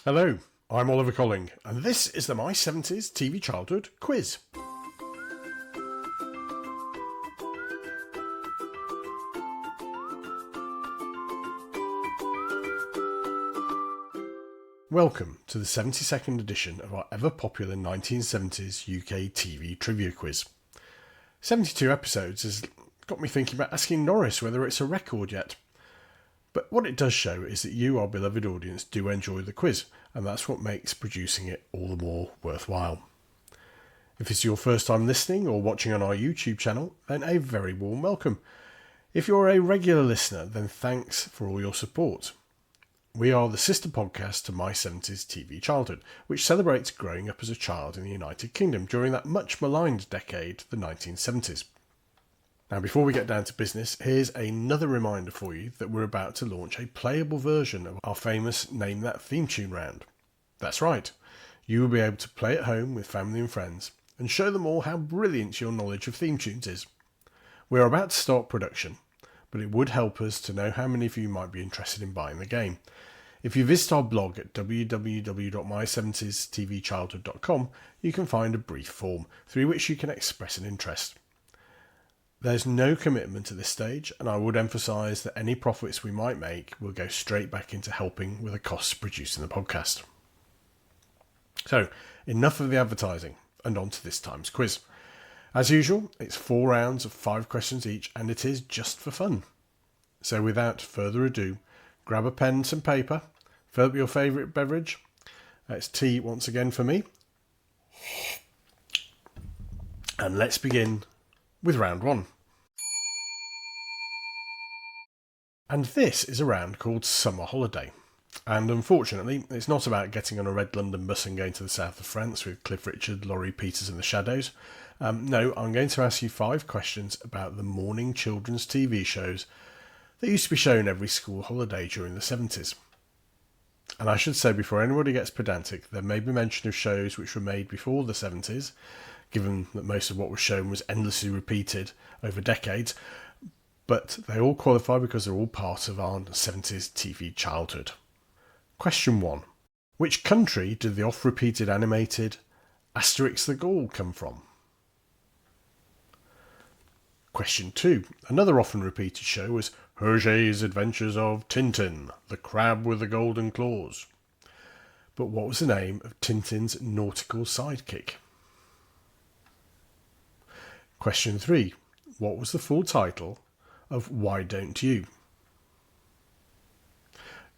Hello, I'm Oliver Colling, and this is the My 70s TV Childhood Quiz. Welcome to the 72nd edition of our ever-popular 1970s UK TV trivia quiz. 72 episodes has got me thinking about asking Norris whether it's a record yet. But what it does show is that you, our beloved audience, do enjoy the quiz, and that's what makes producing it all the more worthwhile. If it's your first time listening or watching on our YouTube channel, then a very warm welcome. If you're a regular listener, then thanks for all your support. We are the sister podcast to My 70s TV Childhood, which celebrates growing up as a child in the United Kingdom during that much maligned decade, the 1970s. Now, before we get down to business, here's another reminder for you that we're about to launch a playable version of our famous Name That Theme Tune round. That's right, you will be able to play at home with family and friends and show them all how brilliant your knowledge of theme tunes is. We're about to start production, but it would help us to know how many of you might be interested in buying the game. If you visit our blog at www.my70stvchildhood.com, you can find a brief form through which you can express an interest. There's no commitment at this stage, and I would emphasise that any profits we might make will go straight back into helping with the costs of producing the podcast. So, enough of the advertising, and on to this time's quiz. As usual, it's 4 rounds of 5 questions each, and it is just for fun. So without further ado, grab a pen and some paper, fill up your favourite beverage. It's tea once again for me. And let's begin with round 1. And this is a round called Summer Holiday. And unfortunately, it's not about getting on a red London bus and going to the south of France with Cliff Richard, Laurie Peters and the Shadows. No, I'm going to ask you 5 questions about the morning children's TV shows that used to be shown every school holiday during the 70s. And I should say, before anybody gets pedantic, there may be mention of shows which were made before the 70s, given that most of what was shown was endlessly repeated over decades, but they all qualify because they're all part of our 70s TV childhood. Question 1. Which country did the oft-repeated animated Asterix the Gaul come from? Question 2. Another often repeated show was Hergé's Adventures of Tintin, the crab with the golden claws. But what was the name of Tintin's nautical sidekick? Question 3. What was the full title of Why Don't You?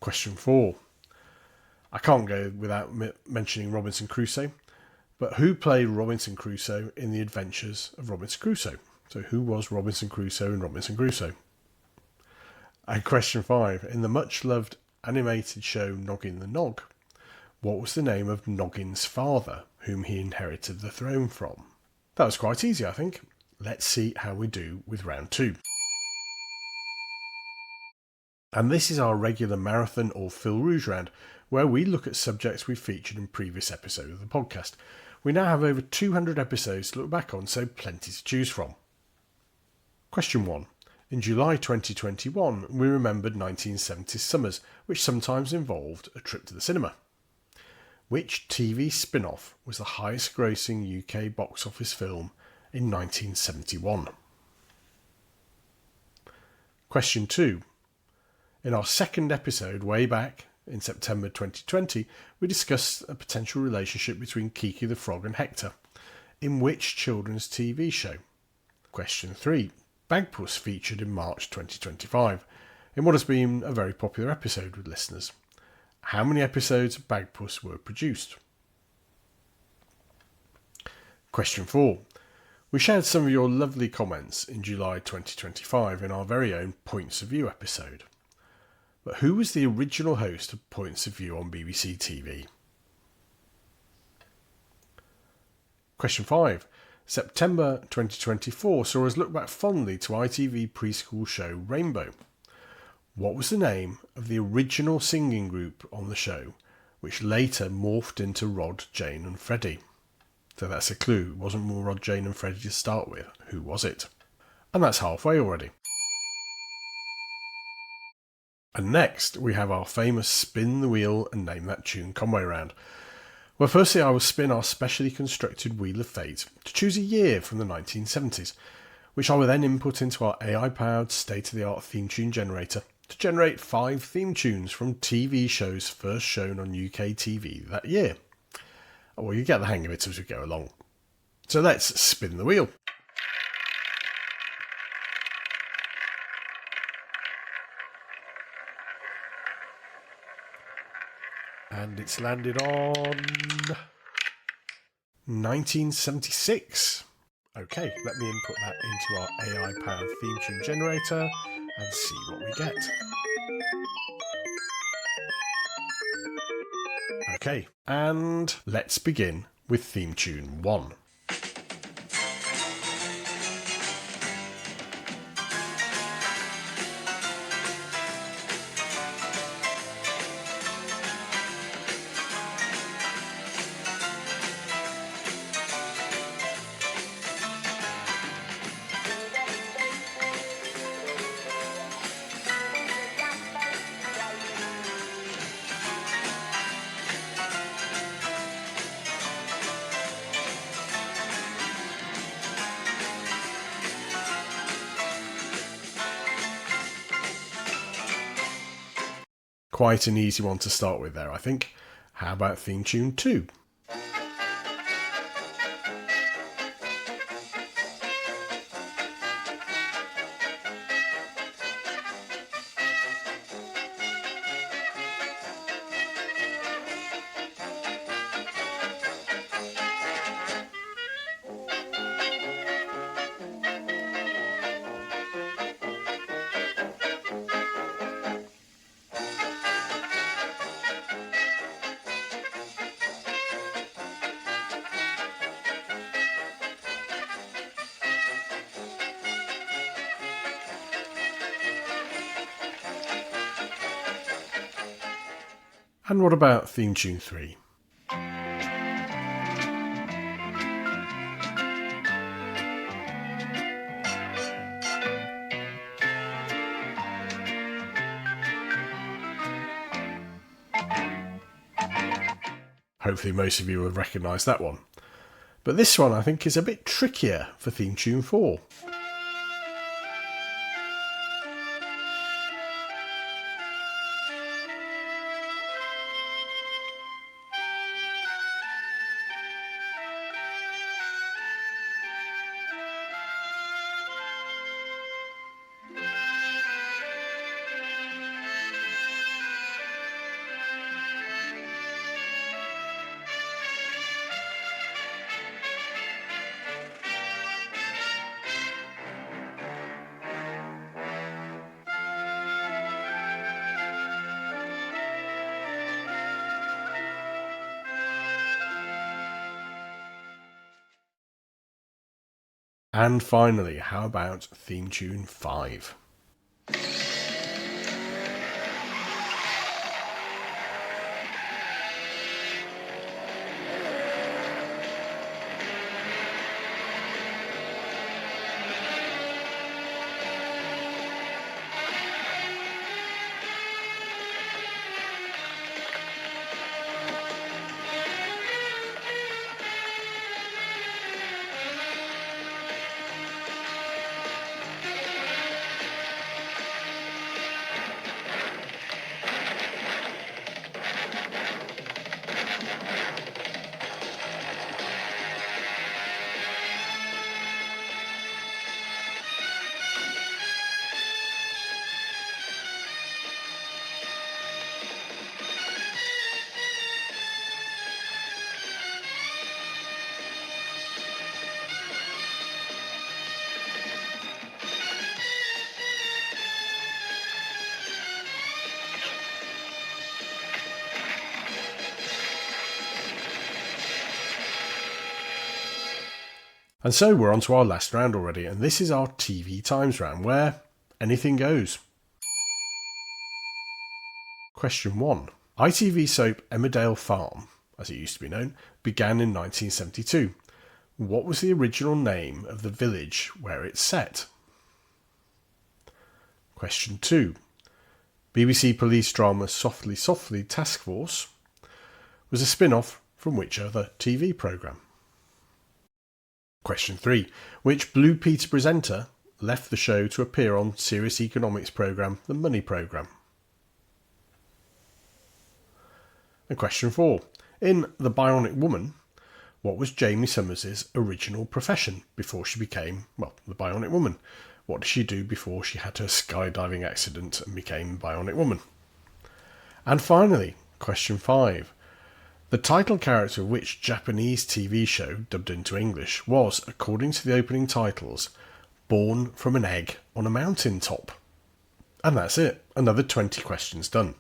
Question 4. I can't go without mentioning Robinson Crusoe, but who played Robinson Crusoe in The Adventures of Robinson Crusoe? So who was Robinson Crusoe in Robinson Crusoe? And question 5. In the much-loved animated show Noggin the Nog, what was the name of Noggin's father, whom he inherited the throne from? That was quite easy, I think. Let's see how we do with round 2. And this is our regular marathon or Fil Rouge round, where we look at subjects we've featured in previous episodes of the podcast. We now have over 200 episodes to look back on, so plenty to choose from. Question 1. In July 2021, we remembered 1970s summers, which sometimes involved a trip to the cinema. Which TV spin-off was the highest grossing UK box office film in 1971? Question 2. In our second episode way back in September 2020, we discussed a potential relationship between Kiki the Frog and Hector. In which children's TV show? Question 3. Bagpuss featured in March 2025 in what has been a very popular episode with listeners. How many episodes of Bagpuss were produced? Question 4. We shared some of your lovely comments in July 2025 in our very own Points of View episode. But who was the original host of Points of View on BBC TV? Question 5. September 2024 saw us look back fondly to ITV preschool show Rainbow. What was the name of the original singing group on the show, which later morphed into Rod, Jane and Freddie? So that's a clue. It wasn't more Rod, Jane and Freddie to start with. Who was it? And that's halfway already. And next, we have our famous Spin the Wheel and Name That Tune Conway round, where firstly I will spin our specially constructed Wheel of Fate to choose a year from the 1970s, which I will then input into our AI-powered state-of-the-art theme tune generator to generate 5 theme tunes from TV shows first shown on UK TV that year. Well, you get the hang of it as we go along. So let's spin the wheel. And it's landed on 1976. Okay, let me input that into our AI-powered theme tune generator and see what we get. Okay, and let's begin with theme tune 1. Quite an easy one to start with there, I think. How about theme tune 2? And what about theme tune 3? Hopefully most of you will recognise that one. But this one I think is a bit trickier for theme tune 4. And finally, how about theme tune 5? And so we're on to our last round already, and this is our TV Times round, where anything goes. Question 1. ITV soap Emmerdale Farm, as it used to be known, began in 1972. What was the original name of the village where it's set? Question 2. BBC police drama Softly Softly Task Force was a spin-off from which other TV programme? Question 3. Which Blue Peter presenter left the show to appear on serious economics programme The Money Programme? And question 4. In The Bionic Woman, what was Jamie Summers' original profession before she became, the Bionic Woman? What did she do before she had her skydiving accident and became Bionic Woman? And finally, question 5. The title character of which Japanese TV show, dubbed into English, was, according to the opening titles, born from an egg on a mountain top? And that's it. Another 20 questions done.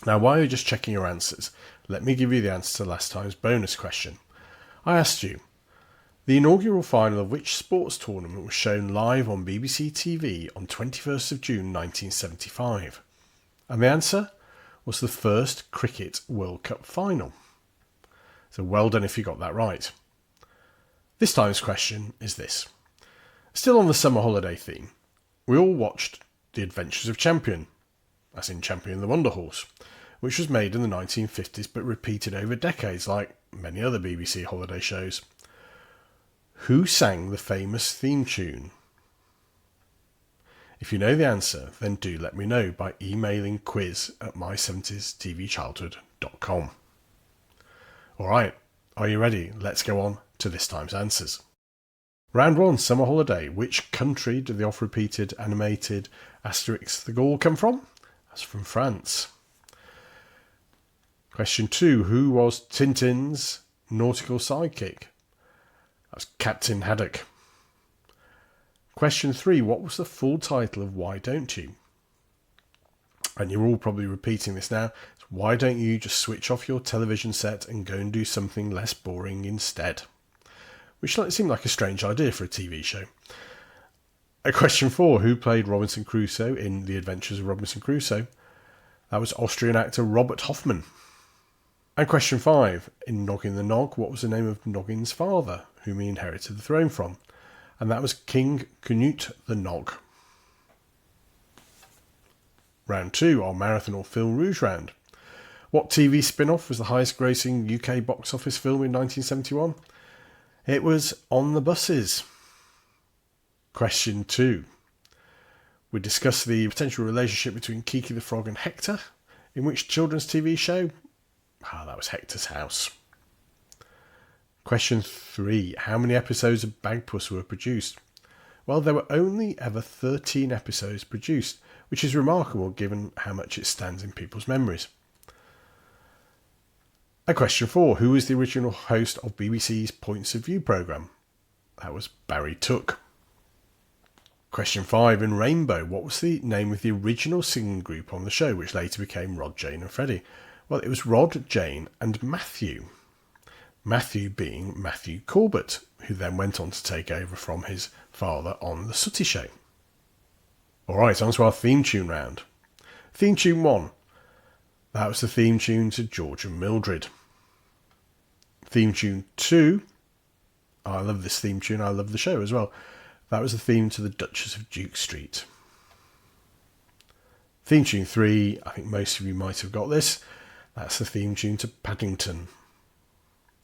Now, while you're just checking your answers, let me give you the answer to last time's bonus question. I asked you, the inaugural final of which sports tournament was shown live on BBC TV on 21st of June 1975? And the answer was the first Cricket World Cup final. So well done if you got that right. This time's question is this. Still on the summer holiday theme, we all watched The Adventures of Champion, as in Champion the Wonder Horse, which was made in the 1950s but repeated over decades like many other BBC holiday shows. Who sang the famous theme tune? If you know the answer, then do let me know by emailing quiz@my70stvchildhood.com. Alright, are you ready? Let's go on to this time's answers. Round 1, summer holiday. Which country did the oft-repeated animated Asterix the Gaul come from? That's from France. Question 2. Who was Tintin's nautical sidekick? That's Captain Haddock. Question 3. What was the full title of Why Don't You? And you're all probably repeating this now. It's why don't you just switch off your television set and go and do something less boring instead? Which seemed like a strange idea for a TV show. Question 4. Who played Robinson Crusoe in The Adventures of Robinson Crusoe? That was Austrian actor Robert Hoffman. And question 5. In Noggin the Nog, what was the name of Noggin's father, whom he inherited the throne from? And that was King Canute the Nog. Round 2, our marathon or Fil Rouge round. What TV spin-off was the highest grossing UK box office film in 1971? It was On the Buses. Question 2. We discussed the potential relationship between Kiki the Frog and Hector, in which children's TV show? That was Hector's House. Question 3. How many episodes of Bagpuss were produced? Well, there were only ever 13 episodes produced, which is remarkable given how much it stands in people's memories. And question 4. Who was the original host of BBC's Points of View programme? That was Barry Took. Question 5. In Rainbow, what was the name of the original singing group on the show, which later became Rod, Jane and Freddie? Well, it was Rod, Jane and Matthew. Matthew being Matthew Corbett, who then went on to take over from his father on The Sooty Show. Alright, on to our theme tune round. Theme tune 1. That was the theme tune to George and Mildred. Theme tune 2. I love this theme tune, I love the show as well. That was the theme to The Duchess of Duke Street. Theme tune 3, I think most of you might have got this. That's the theme tune to Paddington.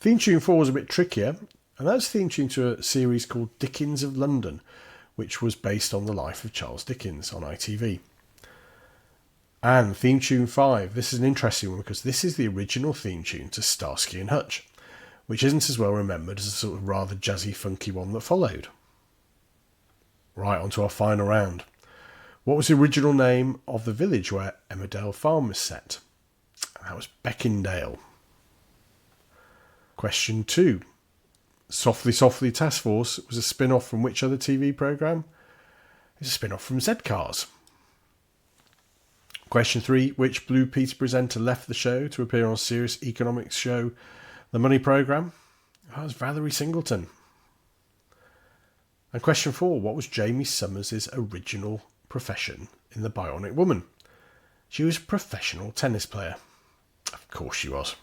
Theme tune 4 was a bit trickier, and that's the theme tune to a series called Dickens of London, which was based on the life of Charles Dickens on ITV. And theme tune 5, this is an interesting one because this is the original theme tune to Starsky and Hutch, which isn't as well remembered as the sort of rather jazzy, funky one that followed. Right, on to our final round. What was the original name of the village where Emmerdale Farm was set? That was Beckindale. Question 2. Softly Softly Task Force was a spin-off from which other TV programme? It's a spin-off from Z-Cars. Question 3. Which Blue Peter presenter left the show to appear on serious economics show The Money Programme? That was Valerie Singleton. And question 4. What was Jamie Summers' original profession in The Bionic Woman? She was a professional tennis player. Of course she was.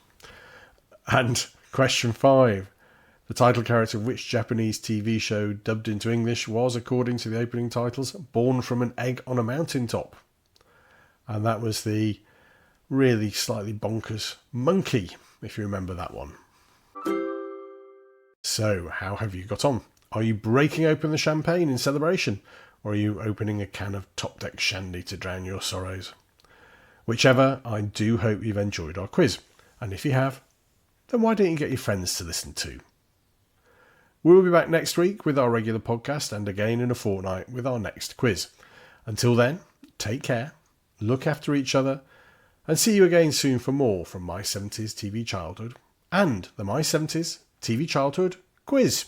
And question 5. The title character of which Japanese TV show dubbed into English was, according to the opening titles, born from an egg on a mountaintop? And that was the really slightly bonkers Monkey, if you remember that one. So, how have you got on? Are you breaking open the champagne in celebration? Or are you opening a can of Top Deck Shandy to drown your sorrows? Whichever, I do hope you've enjoyed our quiz. And if you have, then why don't you get your friends to listen too? We'll be back next week with our regular podcast and again in a fortnight with our next quiz. Until then, take care, look after each other, and see you again soon for more from My 70s TV Childhood and the My 70s TV Childhood Quiz.